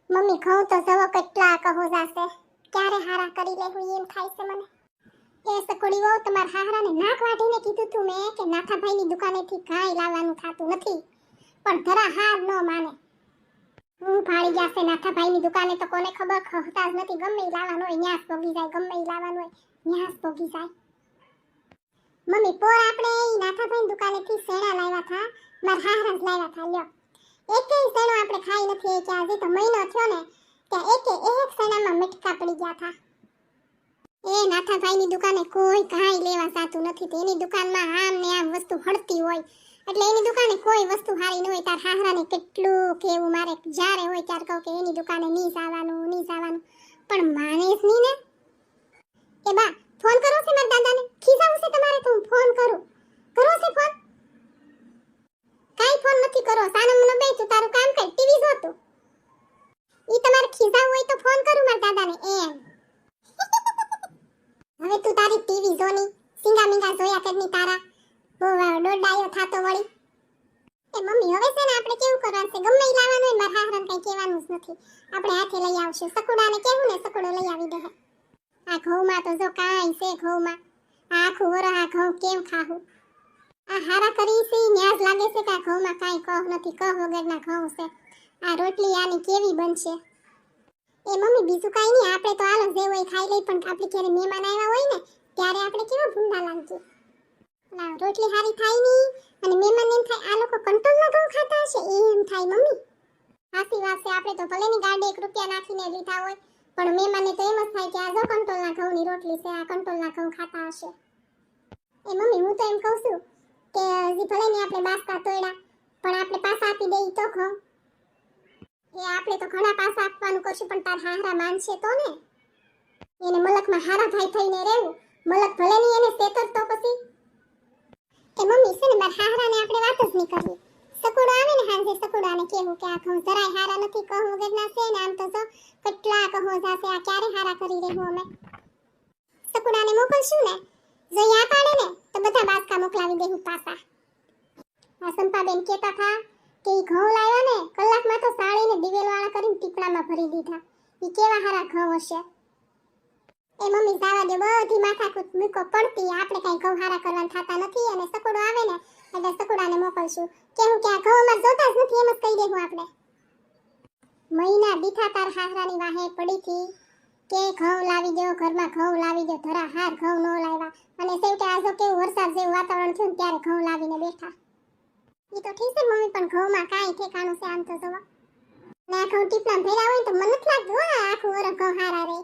Mummy ઘઉં તો જવો કેટલા કહો જાશે, ક્યારે હારા કરી લેવું એમ થાય છે મને. એ સકોડી વહુ તમારા હાહરાને નાક વાઢીને કીધું તું મેં કે નાથાભાઈની દુકાનેથી કાંઈ લાવવાનું થાતું નથી, પણ ધરા હાર ન માને. હું ભાળી ગયા છે નાથાભાઈની દુકાને તો કોને ખબર ખહતા જ નથી, ગમે ઈ લાવવાનું હોય ન્યાસ ભોગી જાય, ગમે ઈ લાવવાનું હોય ન્યાસ ભોગી જાય. મમ્મી પોર આપણે ઈ નાથાભાઈની દુકાનેથી સેણા લાવ્યા થા, મારા હાહરા જ લાવ્યા થા. લ્યો એકેય સેણો આપણે ખાઈ નથી કે આજે તો મહિનો થયો ને ત્યાં એક સેણામાં મિટકા પડી ગયા થા. એ નાથાભાઈની દુકાને કોઈ કાંઈ લેવા જાતું નથી, તો એની દુકાનમાં આમ ને આમ વસ્તુ હળતી હોય, એટલે એની દુકાને કોઈ વસ્તુ હારી ન હોય. તાર હાહરાને કેટલું કેવું મારે, જ્યારે હોય ત્યારે કહું કે એની દુકાને નહીં જવાનું, પણ માને જ નહીં ને. એ બા ફોન કરો છે મારા દાદાને, ખીજાવું છે તમારે તો હું ફોન કરું. કરો છે ફોન? કાઈ ફોન નથી કરો, સાનમનો બે તું તારું કામ કર, ટીવી જોતું. ઈ તમારે ખીજાવું હોય તો ફોન કરું મારા દાદાને એમ. હવે તું તારી ટીવી જોની સિંગા મિંગા જોયા કરની તારા બહુ ડોડાયો થાતો વળી. એ મમ્મી હવે છે ને આપણે કેવું કરવાનું છે, ગમે ઈ લાવવાનું હોય મારા હાહરાને કઈ કહેવાનું જ નથી, આપણે હાથે લઈ આવશું. સકુડાને કહેવું ને સકુડો લઈ આવી દે. આ ઘઉંમાં તો જો કાંઈ છે, ઘઉંમાં આખું વરહ આ ઘઉં કેમ ખાવું. આ હારા કરી છે ન્યાજ લાગે છે કે આ ઘઉંમાં કાંઈ કહ નથી, કહ વગરના ઘઉં છે. આ રોટલી આની કેવી બનશે. એ મમ્મી બીજું કાંઈ નહીં, આપણે તો આલો જે હોય ખાઈ લઈ, પણ આપણે ક્યારે મહેમાન આવ્યા હોય ને ત્યારે આપણે કેવા ભૂંડા લાગીએ. રોટલી હારી થાય નહીં અને મહેમાન એમ થાય આ લોકો કંટ્રોલના ઘઉં ખાતા હશે એમ થાય. મમ્મી સાચી વાત છે, આપણે તો ભલેની ગાડે 1 રૂપિયા નાખીને લીધા હોય, પણ મહેમાનને તો એમ જ થાય કે આ જો કંટ્રોલના ઘઉંની રોટલી છે, આ કંટ્રોલના ઘઉં ખાતા હશે. એ મમ્મી હું તો એમ કહું છું કે હજી ભલેની આપણે બાસકા તોડ્યા, પણ આપણે પાછા આપી દઈએ તો ઘઉં. એ આપણે તો ઘણા પાછા આપવાનું કરશું, પણ તાર હાહરા માનશે તો ને. એને મલકમાં હારા ભાઈ થઈને રહેવું, મલક ભલે નહીં એને સેતર તો પછી. એ મમ્મી છે ને મારા હાહરાને આપણે વાત જ નહીં કરવી. સકુડો આવે ને હાંજે સકુડાને કહેવું કે આ ઘઉં જરાય હારા નથી, કહું વગરના છે ને આમ તો જો કેટલા કહો જાશે, આ ક્યારે હારા કરી રહેવું અમે. સકુડાને મોકલશું ને, જો યા પાડે ને તો બધા બાસકા મોકલાવી દેવું પાછા. આ સંપાબેન કહેતા હતા કે ઈ ઘઉં લાવ્યા ને કલાકમાં તો સાળીને દિવેલવાળા કરીને ટીપડામાં ભરી દીધા. ઈ કેવા હારા ઘઉં હશે. એ મમ્મી જાવા દે, બધી માથાકૂટ મૂકો પડતી, આપણે કઈ ઘઉં હારા કરવાના થતા નથી. અને સકુડો આવે ને એટલે સકુડાને મોકલશું, કેવું કે આ ઘઉંમાં જોતા જ નથી એમ જ કહી દેવું આપણે. મહિના દીઠા તાર હાહરાની વાહે પડી હતી કે ઘઉં લાવી દો, ઘરમાં ઘઉં લાવી દો, ધરા હાર ઘઉં ન લાવ્યા. અને સેવટે આજો કેવું વરસાદ જેવું વાતાવરણ થયું ત્યારે ઘઉં લાવીને બેઠા. ઈ તો ઠીક છે મમ્મી, પણ ઘઉંમાં કાંઈ ઠેકાણું છે આમ તો જોવા. ને આ ઘઉં ટીપણા ભર્યા હોય તો મને નથી લાગતું આખું વરસ ઘઉં હારા રહે.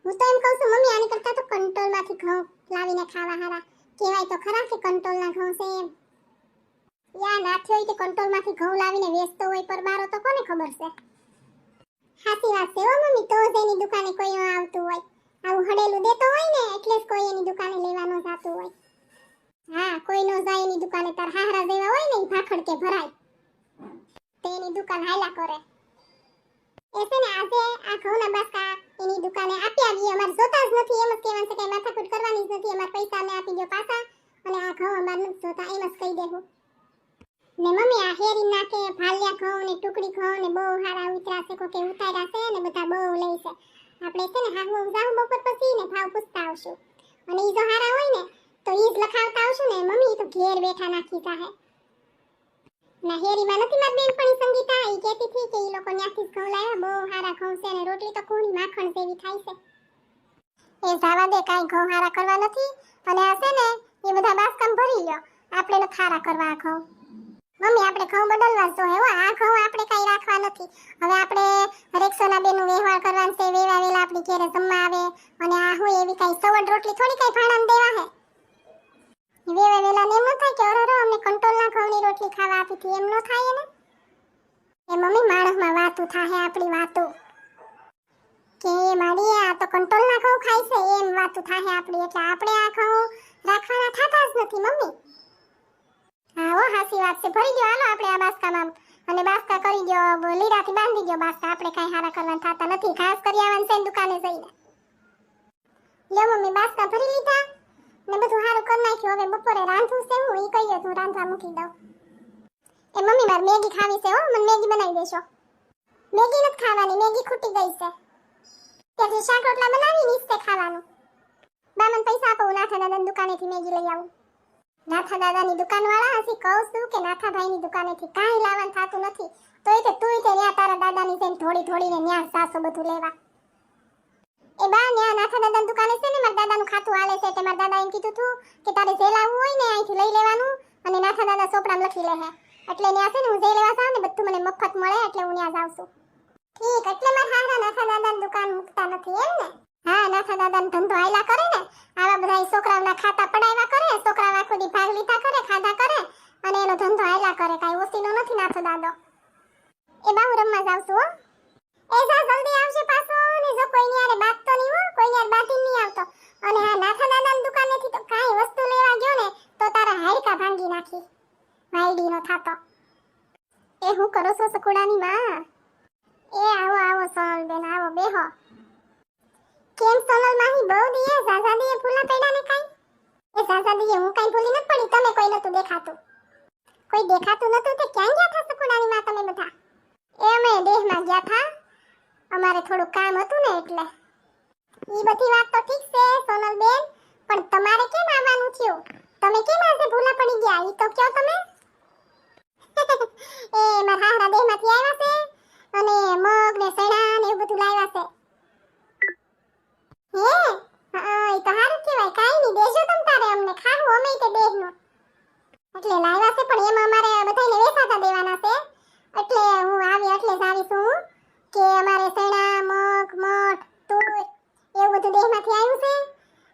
હું તો એમ કહું છું મમ્મી આની કરતા તો કંટ્રોલમાંથી ઘઉં લાવીને ખાવા હારા. કહેવાય તો ખરા કે કંટ્રોલના ઘઉં છે એમ. યા નાથી હોય કે કંટ્રોલમાંથી ઘઉં લાવીને વેચતો હોય પરબારો તો કોને ખબર છે. સાચી વાત છે ઓ મમ્મી, તો જ એની દુકાને કોઈ ન આવતું હોય, આવું હડેલું દેતો હોય ને એટલે જ કોઈ એની દુકાને લેવાનો જાતું હોય. હા કોઈ નો જાય એની દુકાને, તાર હાહરા જેવા હોય ને ઈ ભાખડ કે ભરાય તે એની દુકાન હાલ્યા કરે. એ છે ને આજે આ ઘઉંના બાસકા એની દુકાને આપી આવીએ, અમારે જોતા જ નથી એમ જ કહેવાનું છે કે માથાકૂટ કરવાની જ નથી, અમાર પૈસા અમે આપી દો પાછા અને આ ઘઉં અમાર નથી જોતા એમ જ કહી દેવું. ને મમ્મી આ હેરી નાખે ભાલિયા ઘઉં ને ટુકડી ઘઉં ને બહુ હારા ઉતરા છે, કોકે ઉતાર્યા છે ને બધા બહુ લઈ છે. આપણે છે ને હા હું જાઉં બપોર પછી ને ભાવ પૂછતા આવશું, અને ઈ જો હારા હોય ને તો ઈ જ લખાવતા આવશું ને. મમ્મી ઈ તો ઘેર બેઠા નાખી જાહે. ના હેરીમાં નથી મારી બેનપણી સંગીતા, ઈ કહેતી હતી કે ઈ લોકો ન્યાથી ઘઉં લાવ્યા, બહુ હારા ઘઉં છે ને રોટલી તો કોણી માખણ જેવી થાય છે. એ જાવા દે, કાંઈ ઘઉં હારા કરવા નથી. અને આ છે ને એ બધા બાસકામ ભરી લ્યો, આપણે ન ખારા કરવા આ ઘઉં. મમ્મી આપણે ઘઉં બદલવા જો હે, આ ઘઉં આપણે કાંઈ રાખવા નથી. હવે આપણે રેક્ષોના બેનું વ્યવહાર કરવાનું છે, વેવા વેલા આપણી ઘેરે જમવા આવે, અને આ હોય એવી કાંઈ સવડ રોટલી થોડી કાંઈ ભાણામાં દેવા હે. વેવા વેલા ને એમ ન થાય કે અરે અમને કંટ્રોલના ઘઉંની રોટલી ખાવા આપી હતી, એમ ન થાય ને. એ મમ્મી માણસમાં વાતું થાય આપણી વાતો કે મારી આ તો કંટ્રોલના ઘઉં ખાય છે એમ વાતું થાય આપણી, એટલે આપણે આ ઘઉં રાખવાના થતા જ નથી મમ્મી. હા હો હાસી વાત છે, ભરી દો હાલો આપણે આ બાસકામાં, અને બાસકા કરી દો, લીરાથી બાંધી દો બાસકા, આપણે કાંઈ હારા કરવાના થતા નથી. ઘાસ કરી આવવાનું છે દુકાને જઈને. લ્યો મમ્મી બાસકા ભરી લીધા ને બધું હારું કરી નાખ્યું. હવે બપોરે રાંધવું છે, હું ઈ કહી દઉં હું રાંધવા મૂકી દઉં. એ મમ્મી મારે મેગી ખાવી છે હો, મને મેગી બનાવી દેશો. મેગી નથી ખાવાની, મેગી ખૂટી ગઈ છે. ત્યાંથી શાક રોટલા બનાવી નીચે ખાવાનું. બા મને પૈસા આપો, હું નાથા દાદાની દુકાનેથી મેગી લઈ આવું. નાથા દાદાની દુકાનવાળા હજી કહું છું કે નાથા ભાઈની દુકાનેથી કાંઈ લાવવાનું થતું નથી. તોય તે તુંય તે ન્યા તારા દાદાની જેમ થોડીને ન્યા સાસો બધું લેવા. એ બા ન્યા નાથા દાદાની દુકાને છે ને મારા દાદાનું ખાતું હાલે છે, એટલે મારા દાદા એમ કીધું હતું કે તારે જે લાવવું હોય ને અહીંથી લઈ લેવાનું અને નાથા દાદા ચોપડામાં લખી લે હે. એટલે ન્યા છે ને હું જે લેવા જાઉં ને બધું મને મફત મળે એટલે હું ન્યા જાઉં છું. ઠીક, એટલે મારા હારા નાથા દાદાની દુકાન મૂકતા નથી એમ ને? હા, નાથા દાદાનો ધંધો આયલા કરે ને, આવા બધા છોકરાઓના ખાતા પડાવ્યા કરે, છોકરા આખો દી ભાગ લીધા કરે, ખાધા કરે અને એનો ધંધો આયલા કરે. કાંઈ ઓસીનો નથી નાથો દાદો. એ બા હું રમવા જાઉં છું હો. એ જા જલ્દી આવશે પાછો ને જો કોઈ ની આરે બાત તો નહીં હો, કોઈ ની આરે બાતી નહીં આવતો. અને હા, નાથા દાદાની દુકાનેથી તો કાંઈ વસ્તુ લેવા ગયો ને તો તારા હાડકા ભાંગી નાખી વાયડીનો થાતો. એ હું કરો છો સકુડાની માં? એ આવો આવો સોનલ બેન, આવો બેહો. કેમ સોનલ માહી બહુ દીએ ઝાઝા દીએ ભૂલા પડ્યા ને કાઈ? એ ઝાઝા દીએ હું કાઈ ભૂલી ન પડી, તમે કોઈ નતું દેખાતું. કોઈ દેખાતું નતું તે ક્યાં ગયા થા સકુડાની માં તમે બધા? એ અમે દેહમાં ગયા થા, અમારે થોડું કામ હતું ને એટલે. ઈ બધી વાત તો ઠીક છે સોનલ બેન, પણ તમારે કેમ આવવાનું થયું? તમે કેમ આજે ભૂલા પડી ગયા ઈ તો કયો તમે? એ મારા હારા દેહમાંથી આવ્યા છે અને મગ ને સણા ને એવું બધું લાવ્યા છે. હે હા, ઈ તો હારું કહેવાય. કાઈ નહીં, દેજો તમ તારે અમને ખાવું, અમે તે દેહનું એટલે લાવ્યા છે. પણ એમાં અમારે બધાને વેચાતા દેવાના છે, એટલે હું આવી એટલે જ આવી છું કે અમારે સણા મગ મઠ તૂર એવું બધું દેહમાંથી આવ્યું છે.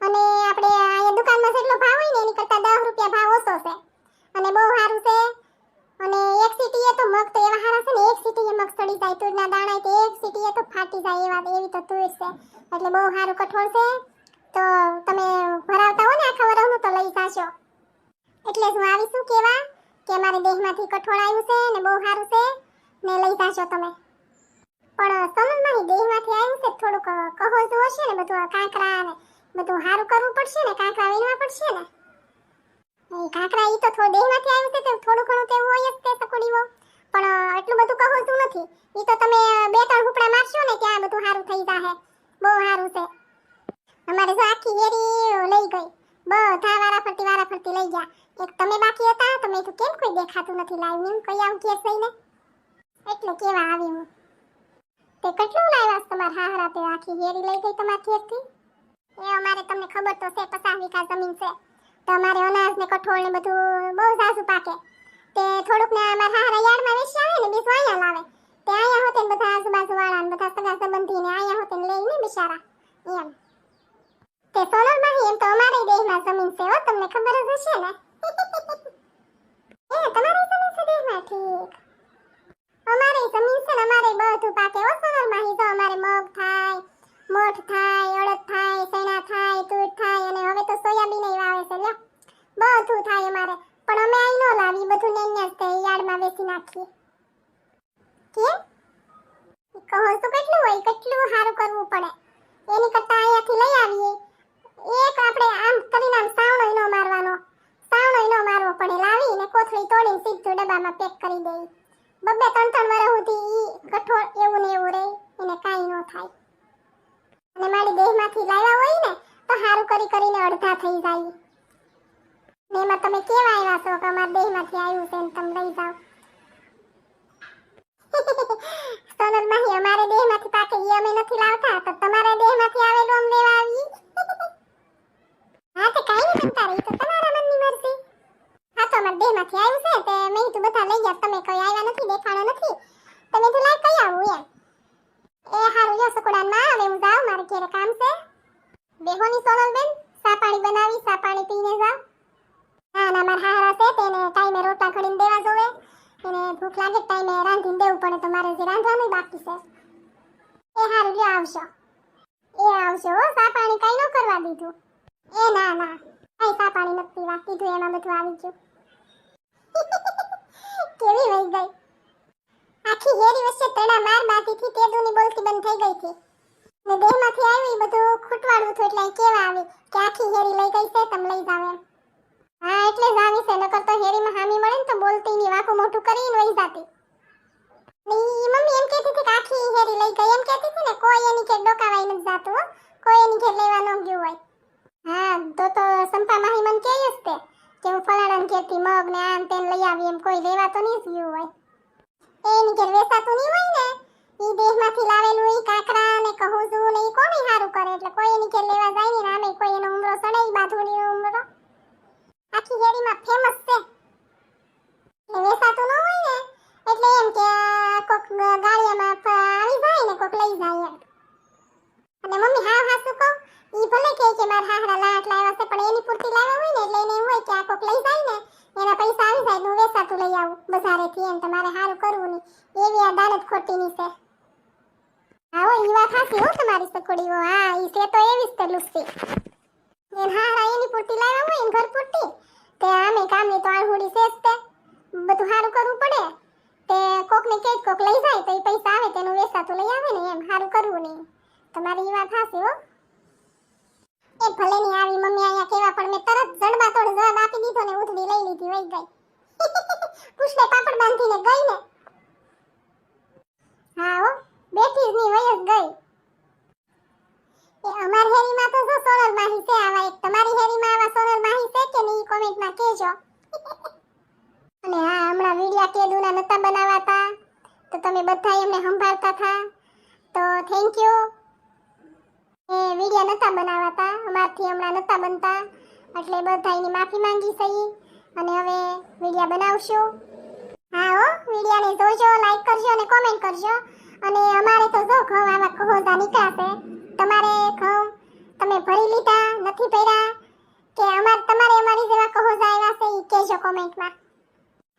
અને આપણે અહીંયા દુકાનમાં જેટલો ભાવ હોય ને એની કરતાં 10 રૂપિયા ભાવ ઓછો છે અને બહુ સારું છે. અને એક સીટીએ તો મગ તો એવા સારા છે ને, એક સીટીએ મગ સડી જાય, તુરના દાણા તો એક સીટીએ તો ફાટી જાય એવી તો તુર છે. એટલે બહુ સારું કઠોળ છે, તો તમે ભરાવતા હો ને આખા વરસનું તો લઈ જાશો. એટલે હું આવી છું કેવા કે અમારે દેહમાંથી કઠોળ આવ્યું છે ને બહુ સારું છે ને લઈ જાશો તમે. પણ સોનલમાની દેહમાંથી આવ્યું છે, થોડુંક કહોજું હશે ને, બધું કાંકરા ને બધું સારું કરવું પડશે ને, કાંકરા વીણવા પડશે ને. એ કાંકરા ઈ તો થોડું દેહમાંથી આવ્યું છે, તો થોડું ઘણું તો એવું હોય જ તે સકુડીઓ, પણ એટલું બધું કહોજું નથી. ઈ તો તમે 2-3 હુપડા મારશો ને ત્યાં બધું સારું થઈ જાહે, બહુ સારું છે. અમારે જો આખી હેરી લઈ ગઈ, બધા વારા ફરતી લઈ ગયા. એક તમે બાકી હતા તો મેં તો કેમ કોઈ દેખાતું નથી લાવ્યું, એમ કઈ આવું કેસ થઈને એટલે કેવા આવી હું. તે કેટલું લાવ્યા તમારા હાહરા? તે આખી હેરી લઈ ગઈ તમારા ખેતથી. એ અમારે તમને ખબર તો છે 50 વીઘા જમીન છે, તો અમારે અનાજ ને કઠોળ ને બધું બહુ ઝાઝું પાકે. તે થોડુંક ને અમારા હાહરા યાર્ડમાં વેચી આવે ને, બીજું અહીંયા લાવે. તે અહીંયા હોતે ને બધા આજુબાજુ વાળા ને બધા સગા સંબંધી ને અહીંયા હોતે ને લઈને બિચારા એમ. તે સોનલમાં એમ તો અમારે દેહમાં જમીન છે હો, તમને ખબર જ હશે ને. એ તમારી જમીન છે દેહમાં? ઠીક, અમારે જમીન છે ને, અમારે બધું પાકે હો સોનલમાં. જો અમારે મગ થાય, મઠ થાય, અડદ થાય, ચણા થાય, તૂર થાય અને હવે તો સોયાબીન એ વાવે છે લ્યો. બધું થાય અમારે, પણ અમે અહીં ન લાવી, બધું નેન્યા જ યાર્ડમાં વેચી નાખીએ. કેમ? કહો તો કેટલું હોય, કેટલું સારું કરવું પડે. એની કરતાં અહીંયાથી લઈ આવીએ. એક આપણે આમ કરીને આમ સાવણો નો મારવાનો, સાવણો નો મારવો પડે. લાવીને કોથળી તોડીને સીધું ડબ્બામાં પેક કરી દેવી. 2-3 વર્ષ સુધી ઈ કઠોળ એવું ને એવું રહે, એને કાંઈ ન થાય. અને મારી દેહમાંથી લાવ્યા હોય ને તો સારું કરીને અડધા થઈ જાય. ને એમાં તમે કેવા આવ્યા છો કે અમારા દેહમાંથી આવ્યું છે ને તમે લઈ જાઓ. સોનલમાહી અમારે દેહમાંથી પાકે ઈ અમે નથી લાવતા, તો તમારા દેહમાંથી આવેલું અમ લેવા આવી. હા, તો કાઈ નહીં કરતા રહી, તો તમારા મનની મરજી. હા, તો અમારા દેહમાંથી આવ્યું છે તે મેં તો બધા લઈ ગયા, તમે કોઈ આવ્યા નથી, દેખાડો નથી, તમે તો લાઈ કઈ આવું એમ. એ હારું જો સકુડાન માં, હવે હું જાઉં, મારે ઘરે કામ છે. બેહોની સોનલબેન, સા પાણી બનાવી, સા પાણી પીને જાવ. ના ના, મારા હારા છે તેને ટાઈમે રોટલા ઘડીને દેવા જોવે, એને ભૂખ લાગે ટાઈમે રાંધીને દેવું પડે, તો મારે જે રાંધવાનું બાકી છે. એ હારું લ્યો આવશો, એ આવશો હો. સા પાણી કઈ ન કરવા દીધું. એ ના ના, કઈ સા પાણી નથી પીવા કીધું, એમાં બધું આવી ગયું. કેવી વહી ગઈ આખી હેરી વચ્ચે તડા માર બાતીથી તેદુની બોલતી બંધ થઈ ગઈ હતી ને દેહમાંથી આવી બધું ખૂટવાડું હતું, એટલે કેવા આવી કે આખી હેરી લઈ ગઈ છે, તમે લઈ જાવ એમ. હા, એટલે જ આવી છે, નકર તો હેરીમાં હામી મળે ને તો બોલતી ની વાકું મોઢું કરીને વહી જાતી. ની મમ્મી એમ કહેતી હતી કે લઈ ગઈ એમ કહેતી હતી ને, કોઈ એની ઘેર ડોકાવાઈ નથી જાતું હો, કોઈ એની ઘેર લેવા ન ગયું હોય. હા તો સંપા માહી મને કહે જ તે કે હું ફલાણા ઘેરથી મગ ને આમ તેમ લઈ આવી, એમ કોઈ લેવા તો નહીં ગયું હોય. એની ઘેર વેચાતું નહીં હોય ને, ઈ દેશમાંથી લાવેલું ઈ કાકરા ને કહુજુ ને ઈ કોની હારું કરે, એટલે કોઈ એની ઘેર લેવા જાય નહીં ને આમે કોઈ એનો ઉમરો સડે, ઈ બાધુડીનો ઉમરો આખી હેરીમાં ફેમસ છે. એટલે વેચાતું ન હોય ને એટલે એમ કે કોક ગાળિયામાં આવી જાય ને કોક લઈ જાય એમ. અને મમ્મી હા હાસુ કહું, ઈ ભલે કે મારા હાહરા લાટ લાવ્યા છે, પણ એની પૂર્તિ લાવ્યા હોય ને એટલે એને એમ હોય કે આ કોક લઈ જાય ને એના પૈસા આવી જાય તો હું વેચાતું લઈ આવું બજારેથી, એમ તમારે હારું કરવું નહીં, એવી આ દાનત ખોટીની છે. આવો ઈ વાત હાસી હો તમારી સકોડીઓ, હા ઈ છે તો એવી જ તે લુસ્સી. એન હાહરા એની પૂર્તિ લાવ્યા હોય ને ઘર પૂર્તિ, તે આમે કામની તો આળહુડી છે જ તે, બધું હારું કરવું પડે, તે કોકને કે કોક લઈ જાય તો ઈ પૈસા આવે તેનું વેચાતું લઈ આવે ને, એમ હારું કરવું નહીં. તમારી ઈ વાત હાસી હો. એ ભલે ની આવી મમ્મી અહીંયા કેવા, પણ મેં તરત જડબા તોડ જવાબ આપી દીધો ને ઉધડી લઈ લીધી વઈ ગઈ. પુષ્પે પાપડ બાંધીને ગઈ ને. હા હો બેઠી જ ની વઈ જ ગઈ. એ અમાર હેરીમાં તો જો સોનલ માહી છે આવા, એક તમારી હેરીમાં આવા સોનલ માહી છે કે નહીં કોમેન્ટમાં કહેજો. અને હા હમણાં વિડિયા કેદુના નતા બનાવાતા તો તમે બધા એમને સંભાળતા હતા, તો થેન્ક યુ. એ વિડિયા નતા બનાવાતા અમારથી, હમણાં નતા બનતા, એટલે બધાની માફી માંગી સહી, અને હવે વિડિયા બનાવશું. હા હો વિડિયાને જોજો, લાઈક કરજો અને કોમેન્ટ કરજો. અને અમારે તો જો ઘઉં આવા કહોજા નીકળાશે, તમારે ઘઉં તમે ભરી લીધા નથી ભર્યા કે તમારે અમારી જેવા કહોજા આવ્યા છે ઈ કહેજો કોમેન્ટમાં.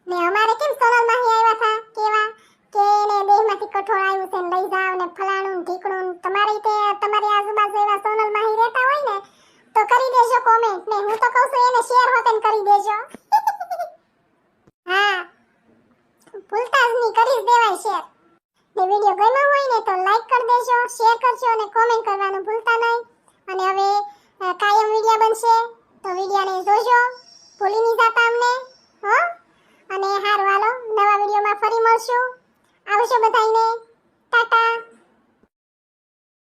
ને અમારે કેમ સોનલ માહી આવ્યા હતા કેવા કે એને દેહમાંથી કઠોળ આવ્યું છે ને લઈ જાવ ને ફલાણું ને ઢીકણું, તમારી તમારી આજુબાજુ એવા સોનલ માહી રહેતા હોય ને તો કરી દેજો કોમેન્ટ, ને હું તો કહું છું એને શેર હોતન કરી દેજો. હા ભૂલતા જ નહીં, કરી જ દેવાય શેર. ને વિડિયો ગમ્યો હોય ને તો લાઈક કરી દેજો, શેર કરજો અને કોમેન્ટ કરવાનું ભૂલતા નહીં. અને હવે કાયમ વિડિયો બનશે તો વિડિયાને જોજો, ભૂલી નહીં જાતા અમને હો. અને હારું હાલો નવા વિડિયોમાં ફરી મળશું. આવજો બધાઈને.